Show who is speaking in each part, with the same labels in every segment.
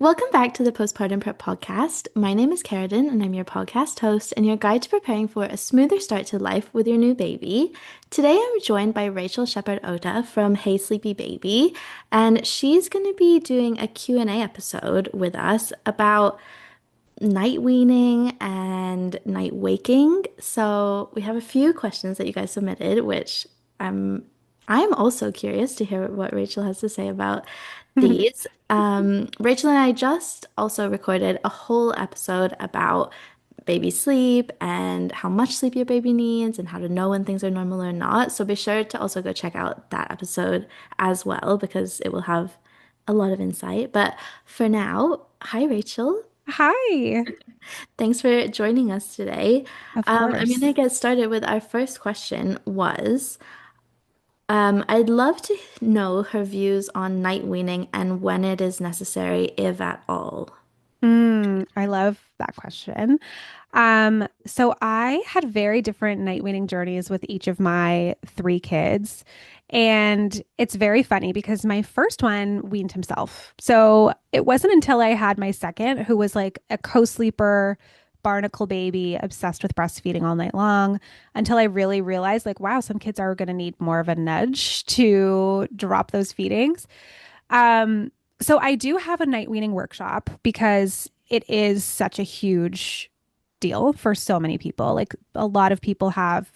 Speaker 1: Welcome back to the Postpartum Prep Podcast. My name is Carradine, and I'm your podcast host and your guide to preparing for a smoother start to life with your new baby. Today, I'm joined by Rachael Shepard-Ohta from Hey Sleepy Baby, and she's going to be doing a Q&A episode with us about night weaning and night waking. So we have a few questions that you guys submitted, which I'm also curious to hear what Rachel has to say about these. Rachel and I just also recorded a whole episode about baby sleep and how much sleep your baby needs and how to know when things are normal or not. So be sure to also go check out that episode as well because it will have a lot of insight. But for now, hi Rachel.
Speaker 2: Hi,
Speaker 1: Thanks for joining us today.
Speaker 2: of
Speaker 1: I'm going
Speaker 2: course.
Speaker 1: to get started with our first question was, I'd love to know her views on night weaning and when it is necessary, if at all.
Speaker 2: I love that question. So I had very different night weaning journeys with each of my three kids. And it's very funny because my first one weaned himself. So it wasn't until I had my second, who was like a co-sleeper, barnacle baby, obsessed with breastfeeding all night long, until I really realized, like, wow, some kids are going to need more of a nudge to drop those feedings. Um, so I do have a night weaning workshop because it is such a huge deal for so many people. Like a lot of people have,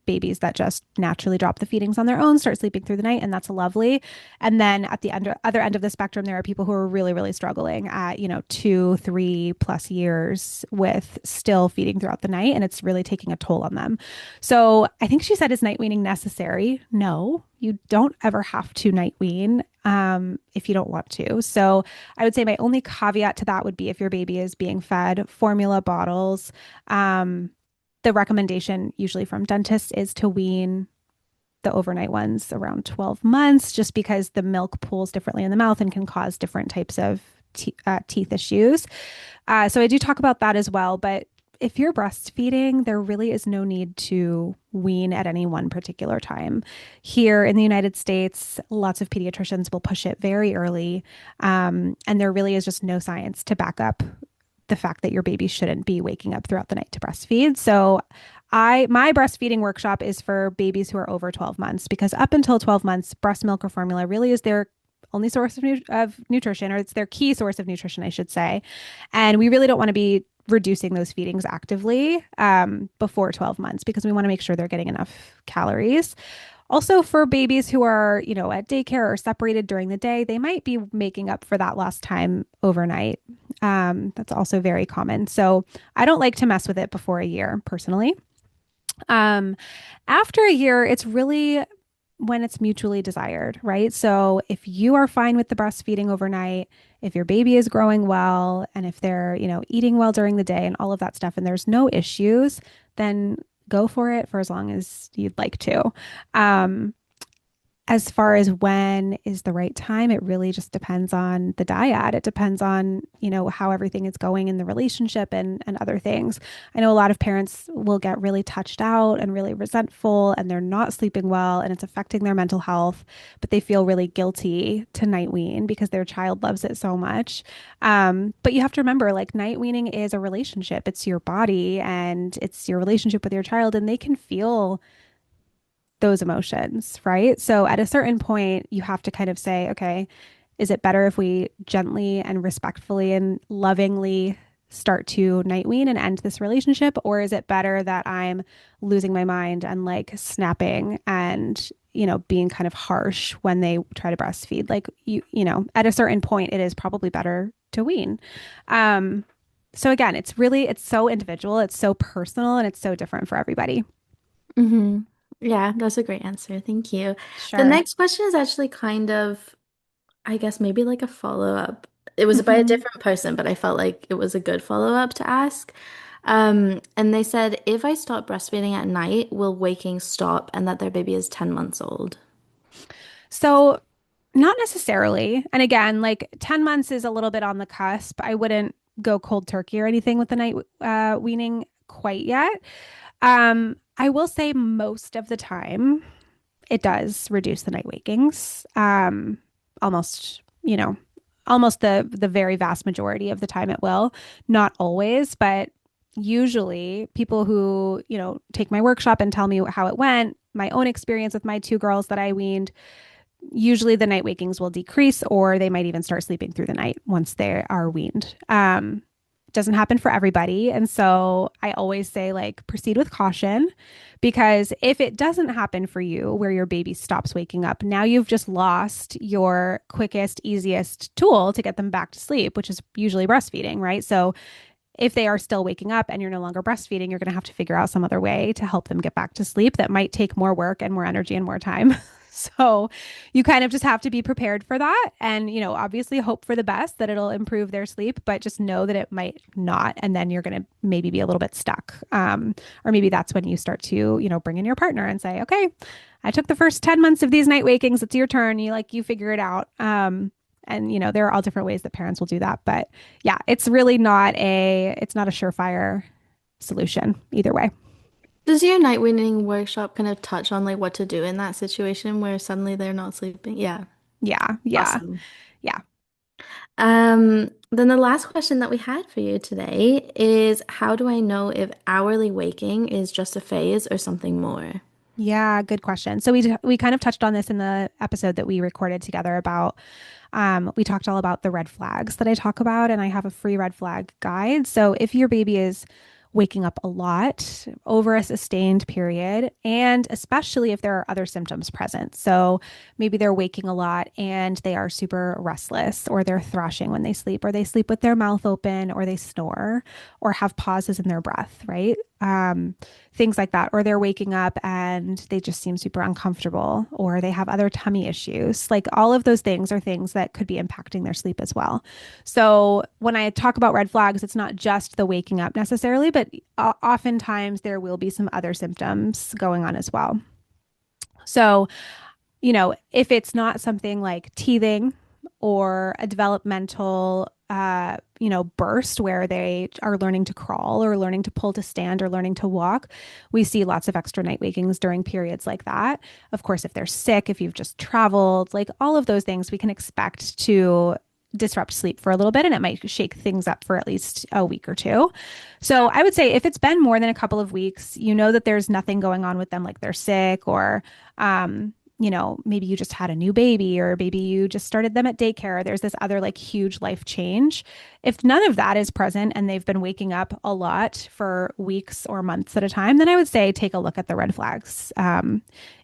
Speaker 2: babies that just naturally drop the feedings on their own, start sleeping through the night, and that's lovely. And then at the other end of the spectrum, there are people who are really, really struggling at, 2, 3+ years with still feeding throughout the night, and it's really taking a toll on them. So I think she said, is night weaning necessary? No, you don't ever have to night wean if you don't want to. So I would say my only caveat to that would be if your baby is being fed formula bottles. The recommendation usually from dentists is to wean the overnight ones around 12 months, just because the milk pools differently in the mouth and can cause different types of teeth issues. So I do talk about that as well. But if you're breastfeeding, there really is no need to wean at any one particular time. Here in the United States, lots of pediatricians will push it very early. And there really is just no science to back up the fact that your baby shouldn't be waking up throughout the night to breastfeed. So my breastfeeding workshop is for babies who are over 12 months because up until 12 months, breast milk or formula really is their only source of nutrition, or it's their key source of nutrition, I should say. And we really don't want to be reducing those feedings actively before 12 months because we want to make sure they're getting enough calories. Also, for babies who are, at daycare or separated during the day, they might be making up for that lost time overnight. That's also very common. So I don't like to mess with it before a year personally. Um, After a year, it's really when it's mutually desired, right? So if you are fine with the breastfeeding overnight, if your baby is growing well, and if they're, eating well during the day and all of that stuff, and there's no issues, then go for it for as long as you'd like to. Um, as far as when is the right time, it really just depends on the dyad. It depends on, how everything is going in the relationship and other things. I know a lot of parents will get really touched out and really resentful and they're not sleeping well and it's affecting their mental health, but they feel really guilty to night wean because their child loves it so much. But you have to remember, like, night weaning is a relationship. It's your body and it's your relationship with your child, and they can feel those emotions, right? So at a certain point, you have to kind of say, okay, is it better if we gently and respectfully and lovingly start to night wean and end this relationship? Or is it better that I'm losing my mind and like snapping and, being kind of harsh when they try to breastfeed? Like at a certain point, it is probably better to wean. Um, so again, it's so individual, it's so personal, and it's so different for everybody.
Speaker 1: Hmm. Yeah, that's a great answer. Thank you. The
Speaker 2: Sure.
Speaker 1: next question is actually kind of, I guess, maybe like a follow-up. It was by a
Speaker 2: Mhm.
Speaker 1: different person, but I felt like it was a good follow-up to ask. And they said, if I stop breastfeeding at night, will waking stop and that their baby is 10 months old?
Speaker 2: So, not necessarily. And again, like 10 months is a little bit on the cusp. I wouldn't go cold turkey or anything with the night weaning quite yet. I will say most of the time it does reduce the night wakings. Almost, almost the very vast majority of the time it will. Not always, but usually people who, take my workshop and tell me how it went, my own experience with my two girls that I weaned, usually the night wakings will decrease or they might even start sleeping through the night once they are weaned. Doesn't happen for everybody. And so I always say, like, proceed with caution, because if it doesn't happen for you where your baby stops waking up, now you've just lost your quickest, easiest tool to get them back to sleep, which is usually breastfeeding, right? So if they are still waking up and you're no longer breastfeeding, you're going to have to figure out some other way to help them get back to sleep that might take more work and more energy and more time. So you kind of just have to be prepared for that and, obviously hope for the best that it'll improve their sleep, but just know that it might not. And then you're going to maybe be a little bit stuck. Or maybe that's when you start to, bring in your partner and say, okay, I took the first 10 months of these night wakings. It's your turn. You figure it out. And there are all different ways that parents will do that, but yeah, it's really not a surefire solution either way.
Speaker 1: Does your night weaning workshop kind of touch on like what to do in that situation where suddenly they're not sleeping? Yeah,
Speaker 2: Yeah, yeah,
Speaker 1: awesome.
Speaker 2: yeah.
Speaker 1: Then the last question that we had for you today is how do I know if hourly waking is just a phase or something more?
Speaker 2: Yeah, good question. So we kind of touched on this in the episode that we recorded together about we talked all about the red flags that I talk about, and I have a free red flag guide. So if your baby is waking up a lot over a sustained period, and especially if there are other symptoms present. So maybe they're waking a lot and they are super restless, or they're thrashing when they sleep, or they sleep with their mouth open, or they snore, or have pauses in their breath, right? Things like that. Or they're waking up and they just seem super uncomfortable, or they have other tummy issues. Like all of those things are things that could be impacting their sleep as well. So when I talk about red flags, it's not just the waking up necessarily, but oftentimes there will be some other symptoms going on as well. So, if it's not something like teething or a developmental burst where they are learning to crawl or learning to pull to stand or learning to walk, we see lots of extra night wakings during periods like that. Of course, if they're sick, if you've just traveled, like all of those things we can expect to disrupt sleep for a little bit, and it might shake things up for at least a week or two. So I would say if it's been more than a couple of weeks, that there's nothing going on with them, like they're sick, or maybe you just had a new baby, or maybe you just started them at daycare. There's this other like huge life change. If none of that is present and they've been waking up a lot for weeks or months at a time, then I would say take a look at the red flags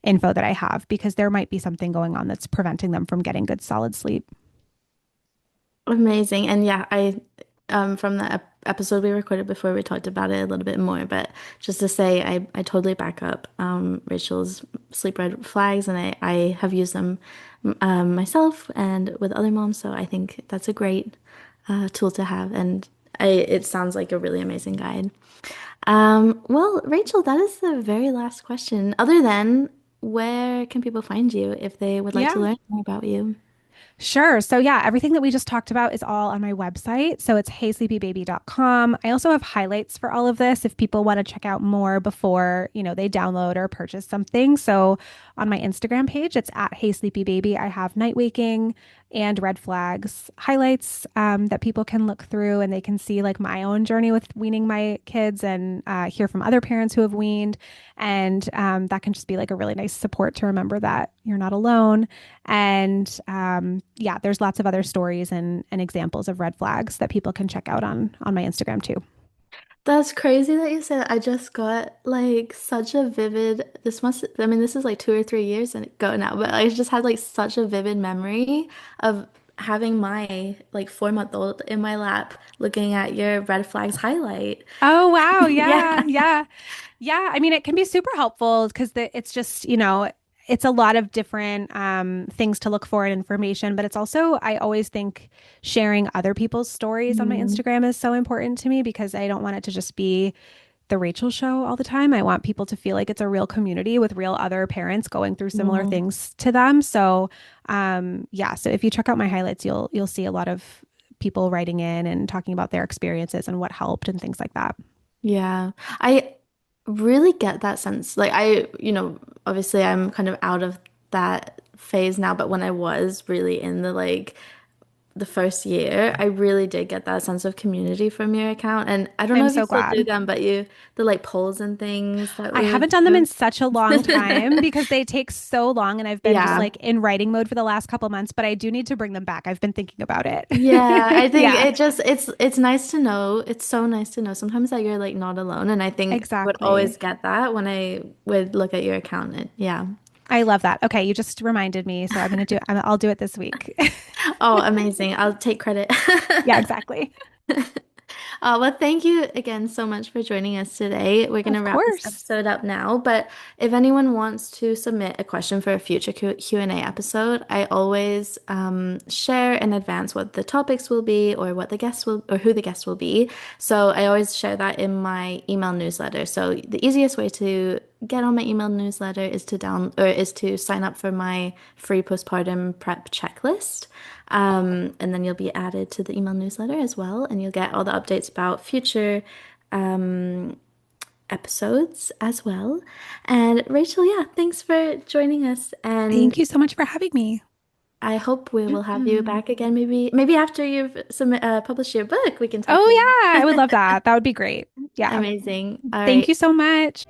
Speaker 2: info that I have, because there might be something going on that's preventing them from getting good solid sleep.
Speaker 1: Amazing. And yeah, I from the episode we recorded before we talked about it a little bit more, but just to say I totally back up Rachel's sleep red flags and I have used them myself and with other moms, so I think that's a great tool to have and it sounds like a really amazing guide. Well, Rachel, that is the very last question. Other than where can people find you if they would like to
Speaker 2: Yeah.
Speaker 1: learn more about you?
Speaker 2: Sure. So yeah, everything that we just talked about is all on my website. So it's heysleepybaby.com. I also have highlights for all of this if people want to check out more before, they download or purchase something. So on my Instagram page, it's at heysleepybaby. I have night waking and red flags highlights that people can look through, and they can see like my own journey with weaning my kids and hear from other parents who have weaned. And that can just be like a really nice support to remember that you're not alone. And yeah, there's lots of other stories and examples of red flags that people can check out on my Instagram too.
Speaker 1: That's crazy that you said that. I just got like such a vivid, I mean, this is like 2 or 3 years ago now, but I just had like such a vivid memory of having my like 4-month-old in my lap looking at your red flags highlight.
Speaker 2: Oh, wow.
Speaker 1: Yeah.
Speaker 2: Yeah. Yeah. Yeah. I mean, it can be super helpful because it's just, it's a lot of different things to look for and information, but it's also, I always think sharing other people's stories on my
Speaker 1: Mhm.
Speaker 2: Instagram is so important to me, because I don't want it to just be the Rachel show all the time. I want people to feel like it's a real community with real other parents going through similar
Speaker 1: Yeah.
Speaker 2: things to them. So, yeah, so if you check out my highlights, you'll see a lot of people writing in and talking about their experiences and what helped and things like that.
Speaker 1: Yeah. I really get that sense. Like obviously I'm kind of out of that phase now, but when I was really in the like the first year, I really did get that sense of community from your account. And I don't know
Speaker 2: I'm
Speaker 1: if you
Speaker 2: so
Speaker 1: still do
Speaker 2: glad.
Speaker 1: them, but the like polls and things that
Speaker 2: I
Speaker 1: we would
Speaker 2: haven't done them in
Speaker 1: do.
Speaker 2: such a long time because they take so long and I've been just
Speaker 1: Yeah.
Speaker 2: like in writing mode for the last couple months, but I do need to bring them back. I've been thinking about it.
Speaker 1: Yeah, I think
Speaker 2: Yeah,
Speaker 1: it's nice to know. It's so nice to know sometimes that you're like not alone. And I think I would
Speaker 2: exactly.
Speaker 1: always get that when I would look at your account. Yeah.
Speaker 2: I love that. Okay, you just reminded me, so I'll do it this week.
Speaker 1: Oh, amazing. I'll take credit.
Speaker 2: Yeah, exactly.
Speaker 1: Well, thank you again so much for joining us today. We're going to
Speaker 2: Of
Speaker 1: wrap this
Speaker 2: course.
Speaker 1: episode up now, but if anyone wants to submit a question for a future Q&A episode, I always share in advance what the topics will be or what the guests will or who the guests will be. So I always share that in my email newsletter. So the easiest way to get on my email newsletter is to sign up for my free postpartum prep checklist. And then you'll be added to the email newsletter as well, and you'll get all the updates about future um, episodes as well. And Rachel, yeah, thanks for joining us. And
Speaker 2: Thank you so much for having me.
Speaker 1: I hope we will have you
Speaker 2: Mhm.
Speaker 1: back again. Maybe after you've published your book, we can talk more.
Speaker 2: Oh, yeah, I would love that. That would be great. Yeah.
Speaker 1: Amazing. All
Speaker 2: Thank
Speaker 1: right.
Speaker 2: you so much.